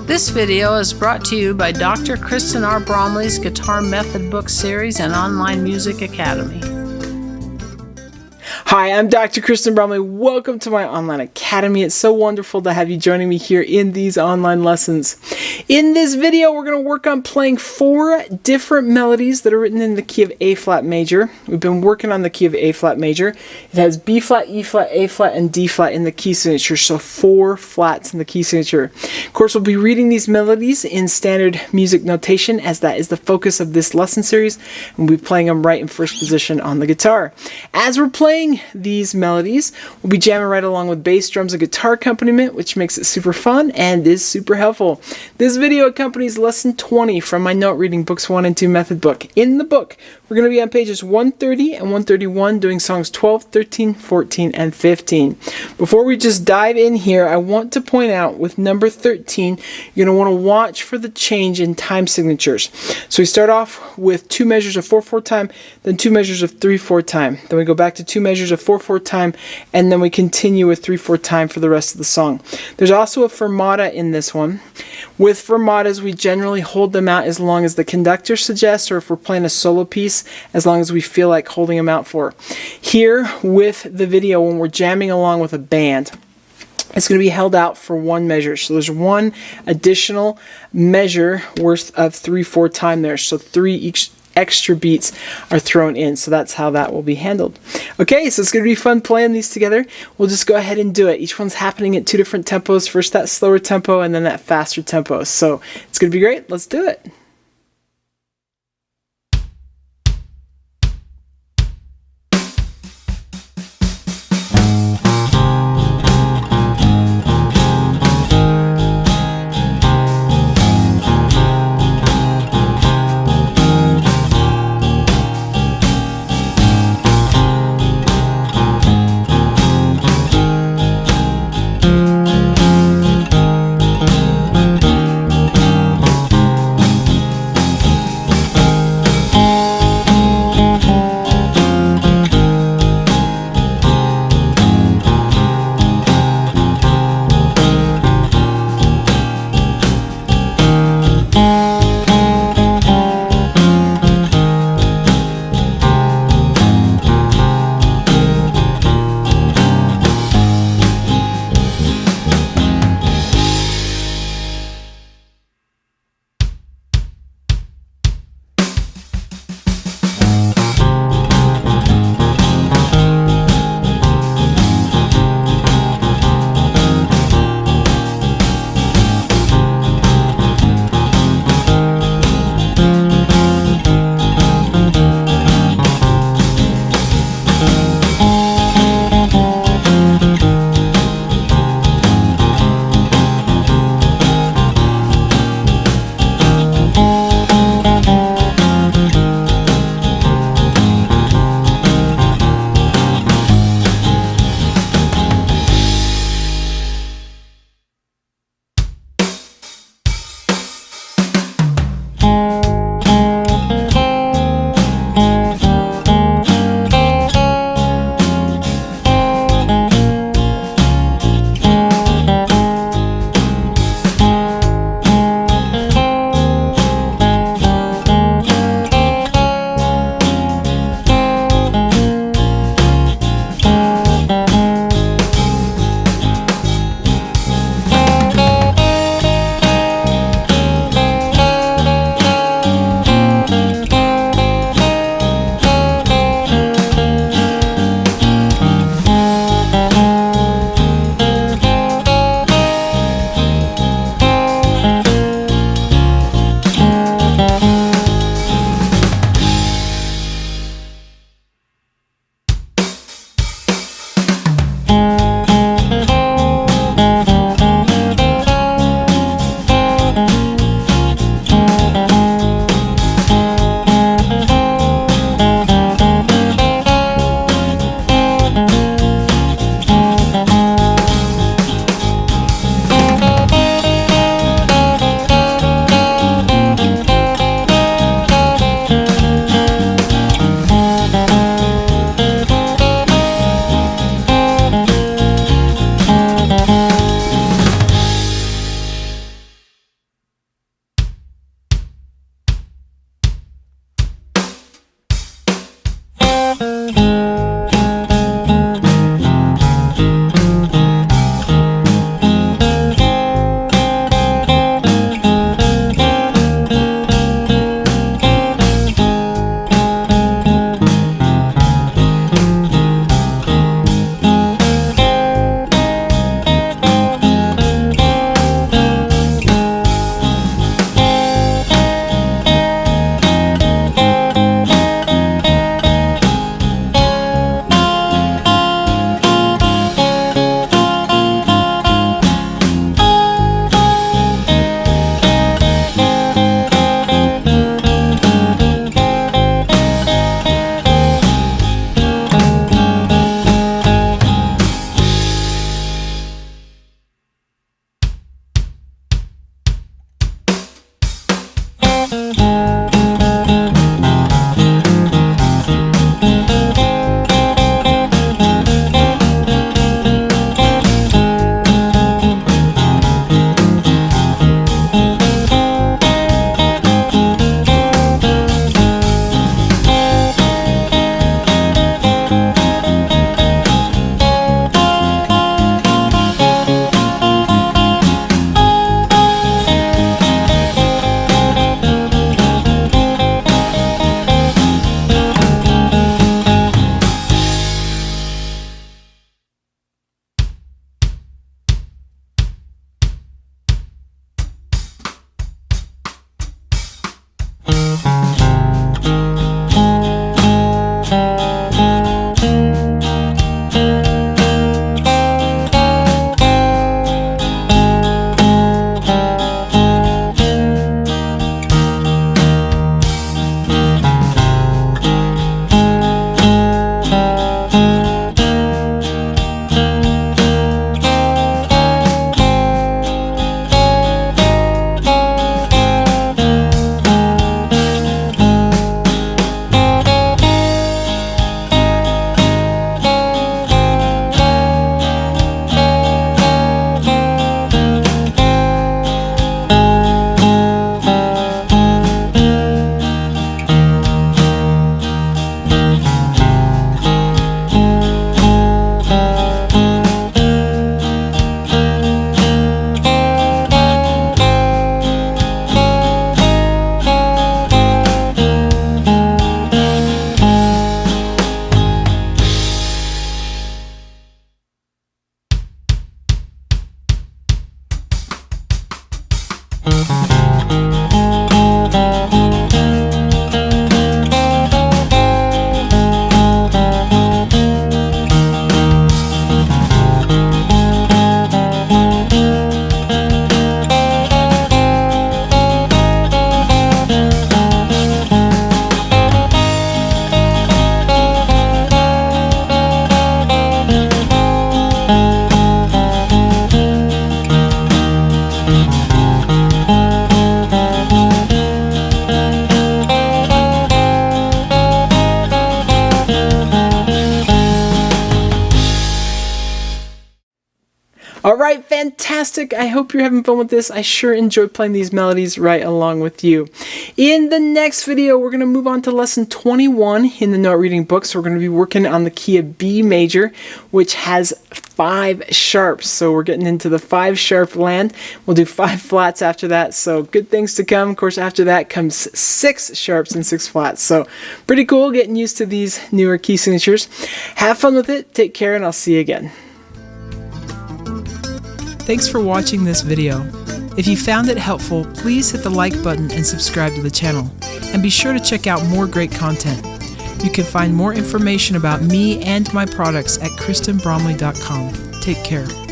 This video is brought to you by Dr. Kristen R. Bromley's Guitar Method Book Series and Online Music Academy. Hi, I'm Dr. Kristen Bromley. Welcome to my online academy. It's so wonderful to have you joining me here in these online lessons. In this video, we're going to work on playing 4 different melodies that are written in the key of A flat major. We've been working on the key of A flat major. It has B flat, E flat, A flat, and D flat in the key signature, so 4 flats in the key signature. Of course, we'll be reading these melodies in standard music notation, as that is the focus of this lesson series, and we'll be playing them right in first position on the guitar. As we're playing these melodies, we'll be jamming right along with bass, drums, and guitar accompaniment, which makes it super fun and is super helpful. This video accompanies lesson 20 from my note reading books 1 and 2 method book. In the book, we're going to be on pages 130 and 131 doing songs 12, 13, 14, and 15. Before we just dive in here, I want to point out with number 13, you're going to want to watch for the change in time signatures. So we start off with 2 measures of 4/4 time, then 2 measures of 3/4 time. Then we go back to 2 measures of 4/4 time, and then we continue with 3/4 time for the rest of the song. There's also a fermata in this one. With fermatas, we generally hold them out as long as the conductor suggests, or if we're playing a solo piece, as long as we feel like holding them out for. Here with the video, when we're jamming along with a band, it's going to be held out for 1 measure. So there's 1 additional measure worth of 3/4 time there. So 3 each extra beats are thrown in. So that's how that will be handled. Okay, so it's going to be fun playing these together. We'll just go ahead and do it. Each one's happening at 2 different tempos. First that slower tempo and then that faster tempo. So it's going to be great. Let's do it. Alright, fantastic. I hope you're having fun with this. I sure enjoyed playing these melodies right along with you. In the next video, we're going to move on to lesson 21 in the note reading book. So we're going to be working on the key of B major, which has 5 sharps. So we're getting into the 5 sharp land. We'll do 5 flats after that. So good things to come. Of course, after that comes 6 sharps and 6 flats. So pretty cool getting used to these newer key signatures. Have fun with it. Take care, and I'll see you again. Thanks for watching this video. If you found it helpful, please hit the like button and subscribe to the channel. And be sure to check out more great content. You can find more information about me and my products at KristenBromley.com. Take care.